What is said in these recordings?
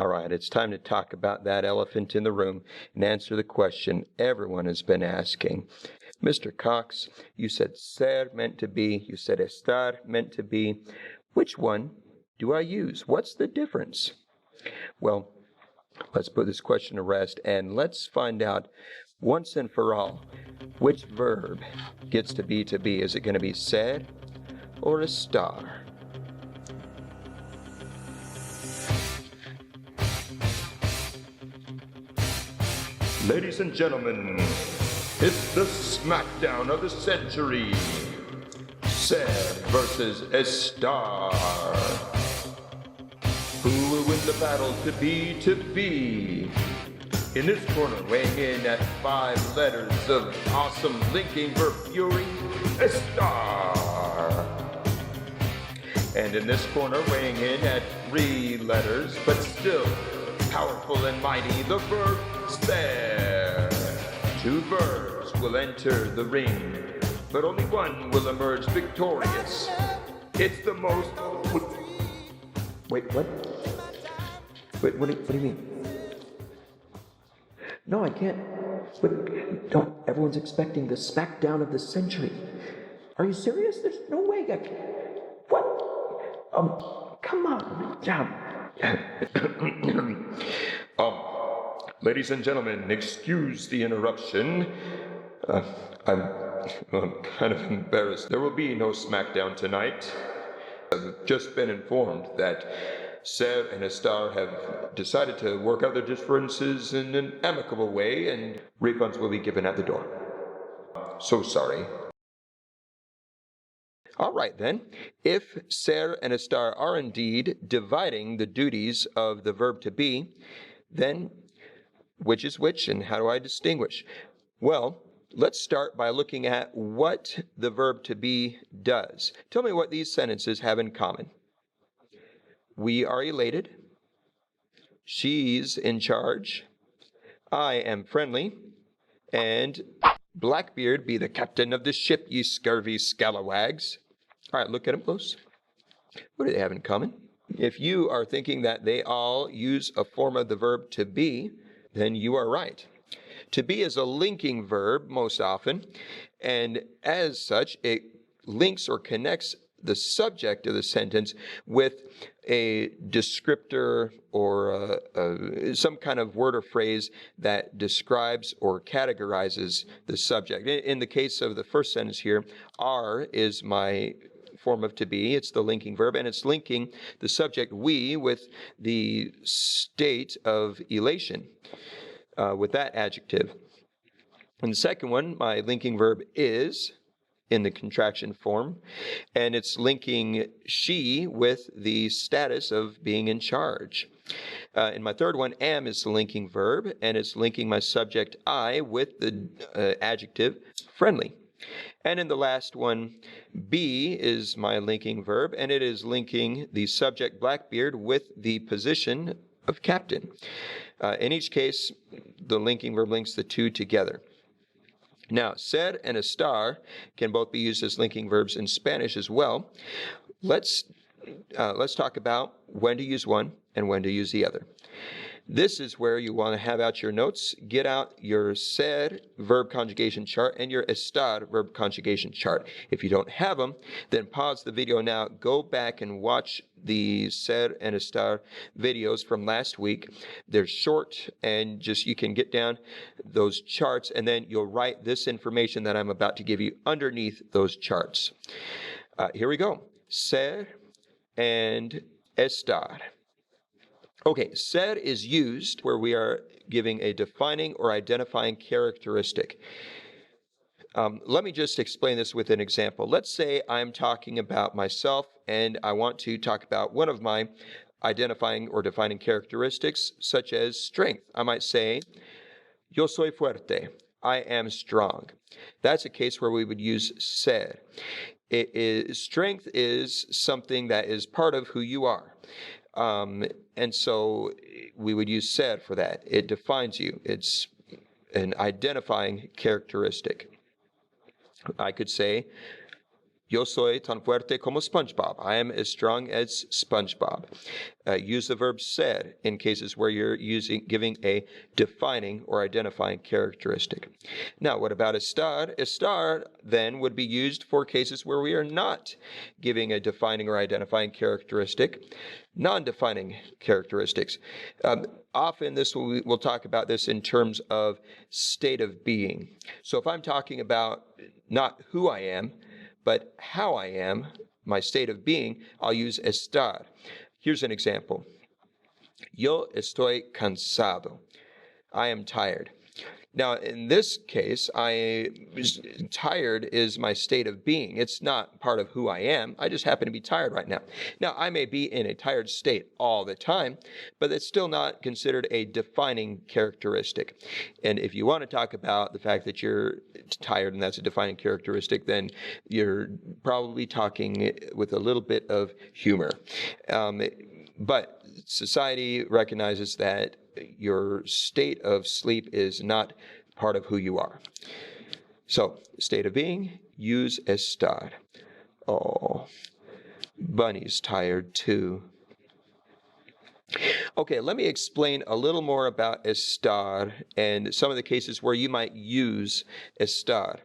All right, it's time to talk about that elephant in the room and answer the question everyone has been asking. Mr. Cox, you said ser meant to be, you said estar meant to be. Which one do I use? What's the difference? Well, let's put this question to rest and let's find out once and for all which verb gets to be to be. Is it going to be ser or estar? Ladies and gentlemen, it's the smackdown of the century. Ser versus estar. Who will win the battle to be to be? In this corner, weighing in at 5 letters of awesome linking verb fury, estar. And in this corner, weighing in at 3 letters, but still powerful and mighty, the verb ser. 2 verbs will enter the ring, but only one will emerge victorious. It's the most... Wait, what? Wait, what do you mean? No, I can't. Wait, don't. Everyone's expecting the smackdown of the century. Are you serious? There's no way. What? Come on. Ladies and gentlemen, excuse the interruption. I'm kind of embarrassed. There will be no smackdown tonight. I've just been informed that SER and ESTAR have decided to work out their differences in an amicable way, and refunds will be given at the door. So sorry. All right then, if SER and ESTAR are indeed dividing the duties of the verb to be, then which is which and how do I distinguish? Well, let's start by looking at what the verb to be does. Tell me what these sentences have in common. We are elated. She's in charge. I am friendly. And Blackbeard be the captain of the ship, ye scurvy scalawags. All right, look at them close. What do they have in common? If you are thinking that they all use a form of the verb to be, then you are right. To be is a linking verb most often, and as such, it links or connects the subject of the sentence with a descriptor or some kind of word or phrase that describes or categorizes the subject. In the case of the first sentence here, are is my form of to be. It's the linking verb, and it's linking the subject we with the state of elation with that adjective. And the second one, my linking verb is in the contraction form, and it's linking she with the status of being in charge. In my third one, am is the linking verb, and it's linking my subject I with the adjective friendly. And in the last one, be is my linking verb, and it is linking the subject Blackbeard with the position of captain. In each case, the linking verb links the two together. Now, ser and estar can both be used as linking verbs in Spanish as well. Let's talk about when to use one and when to use the other. This is where you want to have out your notes. Get out your ser verb conjugation chart and your estar verb conjugation chart. If you don't have them, then pause the video now. Go back and watch the ser and estar videos from last week. They're short and just you can get down those charts and then you'll write this information that I'm about to give you underneath those charts. Here we go. Ser and estar. Okay, ser is used where we are giving a defining or identifying characteristic. Let me just explain this with an example. Let's say I'm talking about myself and I want to talk about one of my identifying or defining characteristics, such as strength. I might say, yo soy fuerte. I am strong. That's a case where we would use ser. Strength is something that is part of who you are. And so we would use ser for that. It defines you. It's an identifying characteristic. I could say, Yo soy tan fuerte como SpongeBob. I am as strong as SpongeBob. Use the verb ser in cases where you're giving a defining or identifying characteristic. Now, what about estar? Estar then would be used for cases where we are not giving a defining or identifying characteristic, non-defining characteristics. Often we'll talk about this in terms of state of being. So if I'm talking about not who I am, but how I am, my state of being, I'll use estar. Here's an example. Yo estoy cansado. I am tired. Now, in this case, tired is my state of being. It's not part of who I am. I just happen to be tired right now. Now, I may be in a tired state all the time, but it's still not considered a defining characteristic. And if you want to talk about the fact that you're tired and that's a defining characteristic, then you're probably talking with a little bit of humor. But society recognizes that your state of sleep is not part of who you are. So, state of being, use estar. Oh, Bunny's tired too. Okay, let me explain a little more about estar and some of the cases where you might use estar.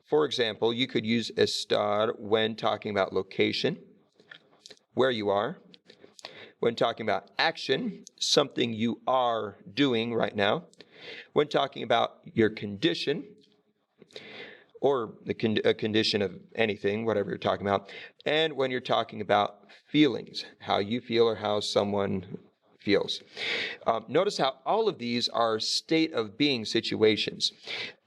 For example, you could use estar when talking about location, where you are. When talking about action, something you are doing right now. When talking about your condition, or a condition of anything, whatever you're talking about. And when you're talking about feelings, how you feel or how someone feels. Notice how all of these are state of being situations.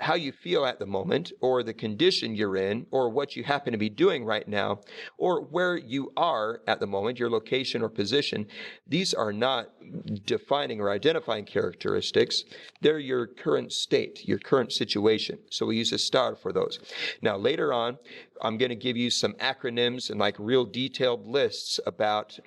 How you feel at the moment, or the condition you're in, or what you happen to be doing right now, or where you are at the moment, your location or position, these are not defining or identifying characteristics. They're your current state, your current situation. So we use estar for those. Now later on, I'm going to give you some acronyms and like real detailed lists about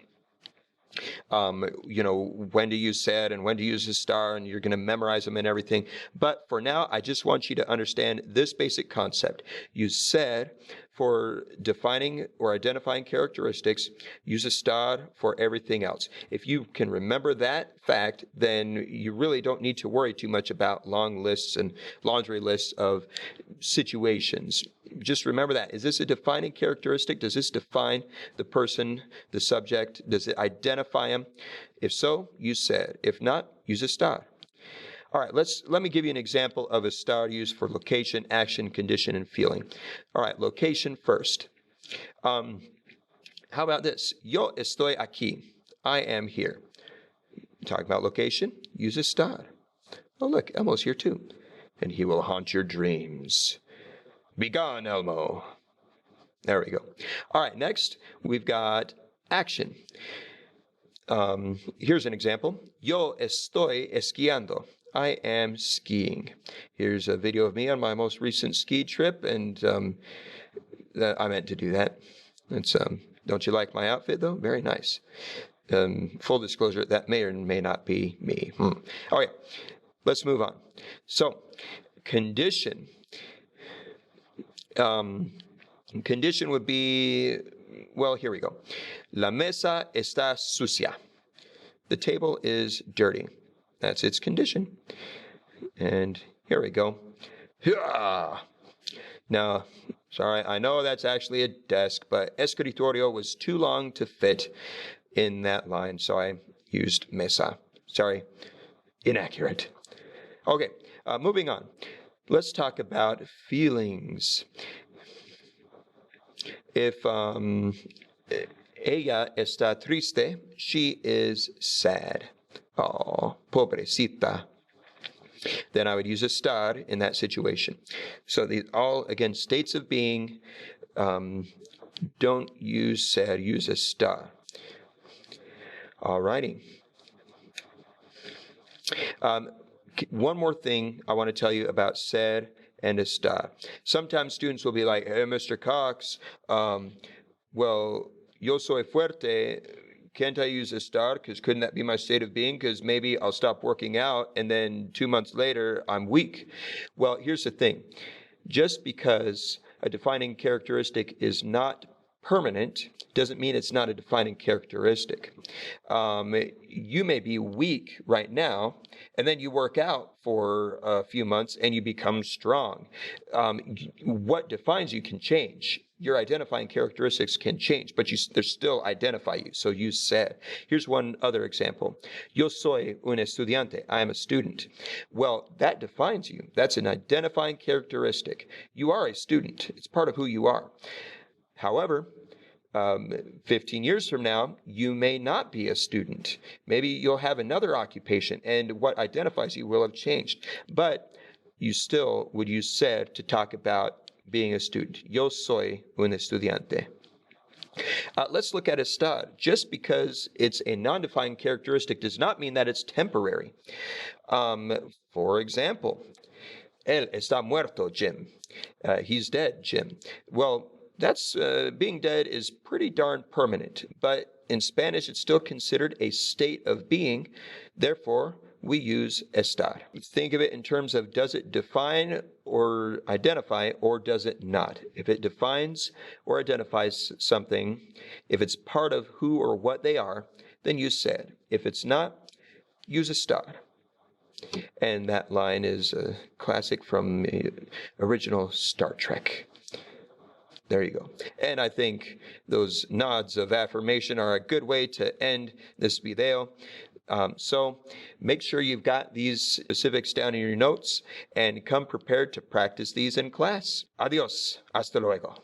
when to use ser and when to use estar, and you're going to memorize them and everything. But for now, I just want you to understand this basic concept. Use ser for defining or identifying characteristics. Use estar for everything else. If you can remember that fact, then you really don't need to worry too much about long lists and laundry lists of situations. Just remember that. Is this a defining characteristic? Does this define the person, the subject? Does it identify him? If so, use ser. If not, use estar. All right, let me give you an example of estar used for location, action, condition, and feeling. All right, location first. How about this? Yo estoy aquí. I am here. Talking about location, use estar. Oh, look, Elmo's here too. And he will haunt your dreams. Be gone, Elmo. There we go. All right, next we've got action. Here's an example. Yo estoy esquiando. I am skiing. Here's a video of me on my most recent ski trip, and I meant to do that. It's don't you like my outfit though? Very nice. Full disclosure, that may or may not be me. All right, let's move on. So, condition. Condition would be, well, here we go. La mesa está sucia. The table is dirty. That's its condition. And here we go. Now, sorry, I know that's actually a desk, but escritorio was too long to fit in that line, so I used mesa. Sorry, inaccurate. Okay, moving on. Let's talk about feelings. If ella está triste, she is sad. Oh, pobrecita. Then I would use estar in that situation. So these all, again, states of being. Don't use ser, use estar. All righty. One more thing I want to tell you about ser and estar. Sometimes students will be like, hey, Mr. Cox, well, yo soy fuerte. Can't I use estar? Because couldn't that be my state of being? Because maybe I'll stop working out and then 2 months later I'm weak. Well, here's the thing. Just because a defining characteristic is not permanent doesn't mean it's not a defining characteristic. You may be weak right now, and then you work out for a few months and you become strong. What defines you can change. Your identifying characteristics can change, but they still identify you. So you said. Here's one other example. Yo soy un estudiante. I am a student. Well, that defines you. That's an identifying characteristic. You are a student. It's part of who you are. However, 15 years from now, you may not be a student. Maybe you'll have another occupation, and what identifies you will have changed. But you still would use ser to talk about being a student. Yo soy un estudiante. Let's look at estar. Just because it's a non-defined characteristic does not mean that it's temporary. For example, él está muerto, Jim. He's dead, Jim. Well, that's being dead is pretty darn permanent, but in Spanish it's still considered a state of being. Therefore, we use estar. Think of it in terms of does it define or identify, or does it not? If it defines or identifies something, if it's part of who or what they are, then use ser. If it's not, use estar. And that line is a classic from the original Star Trek. There you go. And I think those nods of affirmation are a good way to end this video. So make sure you've got these specifics down in your notes and come prepared to practice these in class. Adios. Hasta luego.